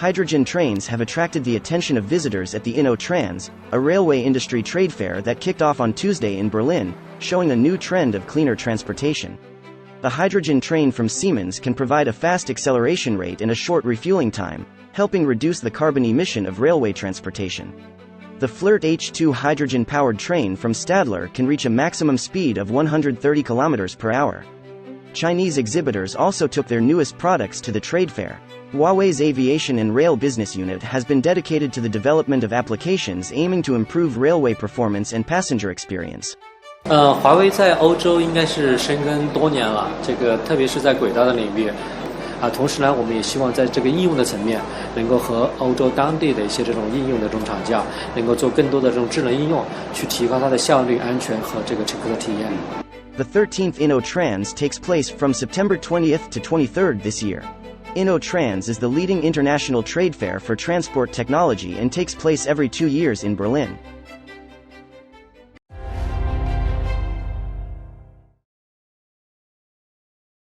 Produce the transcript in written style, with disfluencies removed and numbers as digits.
hydrogen trains have attracted the attention of visitors at the Inno Trans, a railway industry trade fair that kicked off on Tuesday in Berlin, showing a new trend of cleaner transportation. The hydrogen train from Siemens can provide a fast acceleration rate and a short refueling time, helping reduce the carbon emission of railway transportation. The Flirt H2 hydrogen-powered train from Stadler can reach a maximum speed of 130 km per hour. Chinese exhibitors also took their newest products to the trade fair. Huawei's Aviation and Rail Business Unit has been dedicated to the development of applications aiming to improve railway performance and passenger experience. 华为在欧洲应该是深耕多年了，特别是在轨道的领域。同时呢，我们也希望在这个应用的层面，能够和欧洲当地的一些这种应用的这种厂家，能够做更多的这种智能应用，去提高它的效率、安全和这个乘客的体验。The 13th Inno Trans takes place from September 20th to 23rd this year. Inno Trans is the leading international trade fair for transport technology and takes place every 2 years in Berlin.